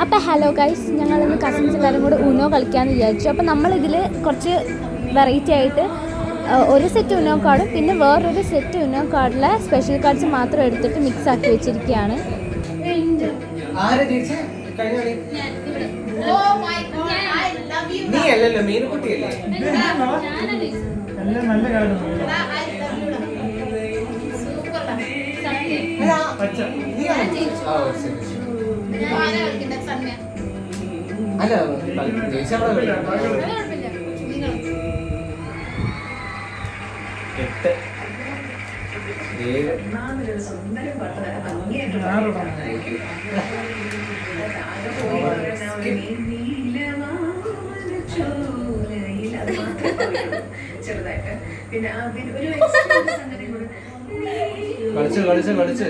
അപ്പോൾ hello guys, ഞങ്ങളിന്ന് cousins എല്ലാവരും കൂടെ ഉനോ കളിക്കാമെന്ന് വിചാരിച്ചു. അപ്പോൾ നമ്മളിതിൽ കുറച്ച് വെറൈറ്റി ആയിട്ട് ഒരു സെറ്റ് ഉനോ കാർഡും പിന്നെ വേറൊരു സെറ്റ് ഉനോ കാർഡിലെ സ്പെഷ്യൽ കാർഡ്സ് മാത്രം എടുത്തിട്ട് മിക്സ് ആക്കി വെച്ചിരിക്കുകയാണ്. ചെറുതായിട്ട് പിന്നെ ഒരു കളിച്ച്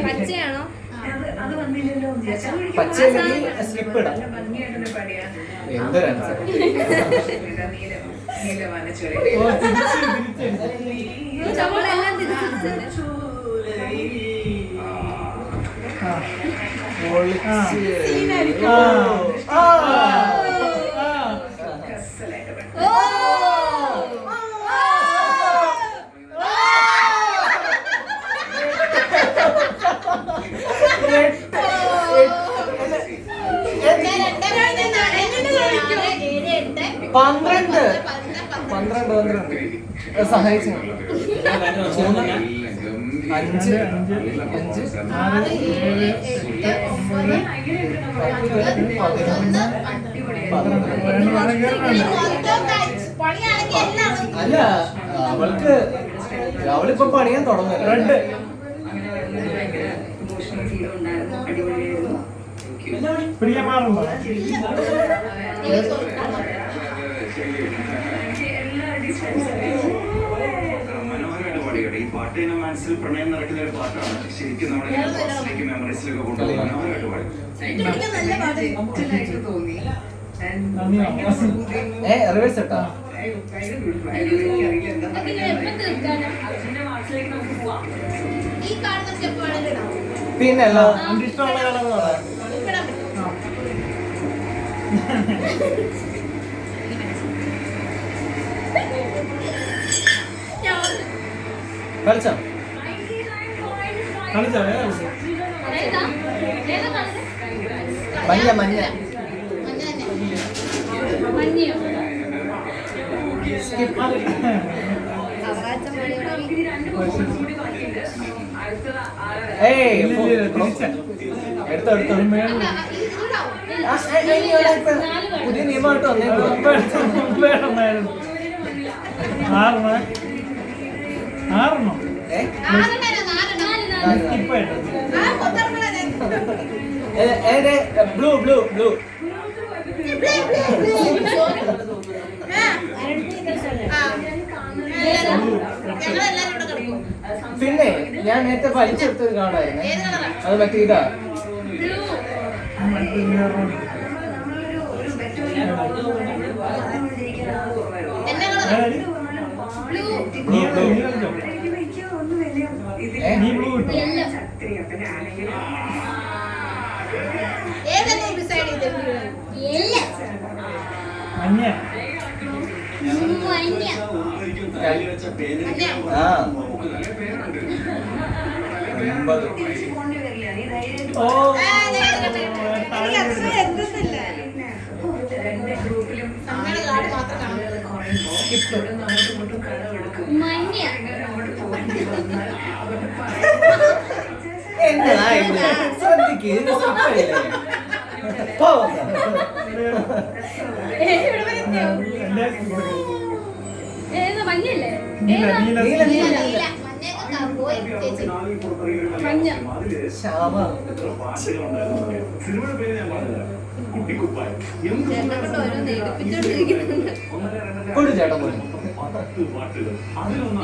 പച്ചയാണോ? അത് വന്നില്ലല്ലോ. ഭംഗിയായിട്ടൊന്ന് പടിയാ സഹായിച്ചു. 5 അല്ല, അവളിപ്പോ പണിയാൻ തുടങ്ങും. ഈ പാട്ട് മനസ്സിൽ പ്രണയം നടക്കുന്ന ഒരു പാട്ടാണ്. ശരിക്കും നമ്മുടെ മെമ്മറീസിലൊക്കെ കൊണ്ടുപോകുന്ന പിന്നെ കളിച്ചോ മഞ്ഞ മഞ്ഞ പുതിയ നിയമമായിട്ട് ആറെണ്ണം ബ്ലൂ ബ്ലൂ ബ്ലൂ പിന്നെ ഞാൻ നേരത്തെ വലിച്ചെടുത്തൊരു കാണായിരുന്നു. അത് മറ്റേ ഇതാ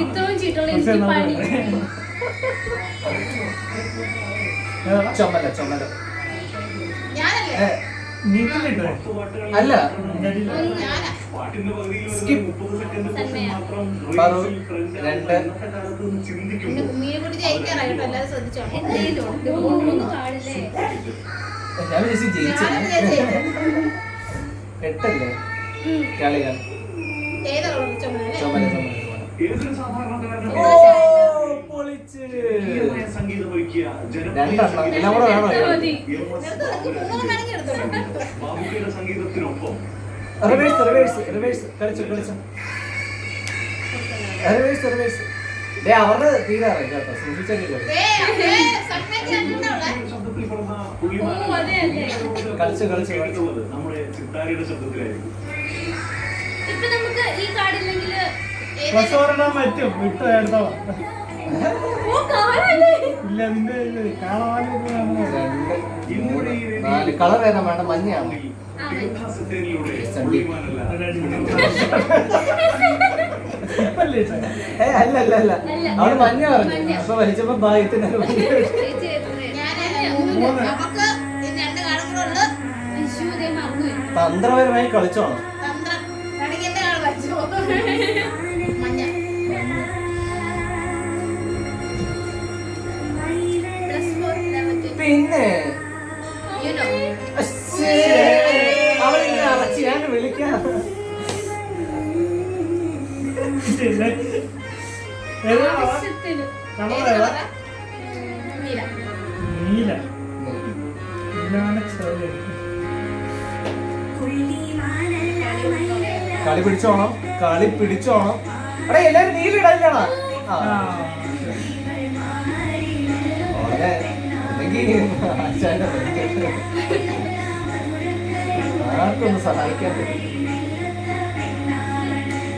ഇത്രയും ചീട്ടുള്ള പണി ചുമല ചുമല നീട്ടിലിട്ടോ അല്ല പാട്ടിന്റെ പകുതിയിൽ Skip. 30 സെക്കൻഡ് മാത്രം പറു. റീൽസിൽ രണ്ട്. അന്നത്തെ കാലത്ത് ഒന്ന് ചിന്തിക്കുമ്പോൾ ഞാൻ വിചാരിച്ചു ജയിച്ചു. 8 കളികൾ ചുമല ഏതൊരു സാധാരണക്കാരനും പൊളിച്ച് ഗംഭീരമായ സംഗീതം ഒരുക്കിയ രണ്ടെണ്ണം എല്ലാം കൂടെ വേണോ ബാബുക്കയുടെ സംഗീതത്തിനൊപ്പം റിവേഴ്സ് റിവേഴ്സ് റിവേഴ്സ് കളിച്ചു റിവേഴ്സ് അവരുടെ തീരാറായി കേട്ടോ സൂക്ഷിച്ചൊക്കെ ശബ്ദത്തിൽ പറഞ്ഞ കളിച്ചു നമ്മുടെ ചിത്താരിയുടെ ശബ്ദത്തിലായിരിക്കും. ഇപ്പൊ നമുക്ക് ഈ കാർഡില്ലെങ്കിൽ ബസ് ഓടാൻ പറ്റും വിട്ടോ എടുത്തോ ഇല്ല നിന്റെ കാണാൻ 4 കളർ ഏതാ വേണ്ട മഞ്ഞയാണ് തീർത്ഥസിദ്ധയിലൂടെ സണ്ടി. പുള്ളിമാനല്ല അല്ല അവള് മഞ്ഞ പറഞ്ഞു അപ്പൊ വലിച്ചപ്പോ ഭാഗ്യത്തിന് തന്ത്രപരമായി കളിച്ചോണം. പിന്നെ അവളിങ്ങനെ അറച്ച് ഞാൻ വിളിക്കാം. നീല കളി പിടിച്ചോണം എടാ എല്ലാരും നീലിടാനാണ് ആർക്കൊന്ന് സഹായിക്കാൻ പറ്റും.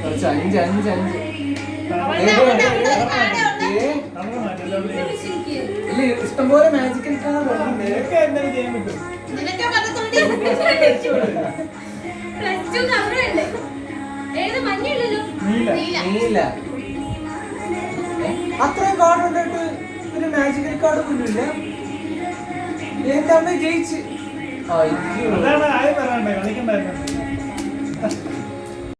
കുറച്ച് 5 ഇല്ല ഇഷ്ടംപോലെ മാജിക്കൽ കളർ എന്തായാലും ചെയ്യാൻ പറ്റും നീല അത്രയും കാർഡ് ഉണ്ടായിട്ട് ഒരു മാജിക്കൽ കാർഡ് പോലും ഇല്ല. എന്റെ അമ്മ ജയിച്ച്. അയ്യോ അതാണ് ആയി പറയണ്ടേ കളിക്കണ്ടായിരുന്നു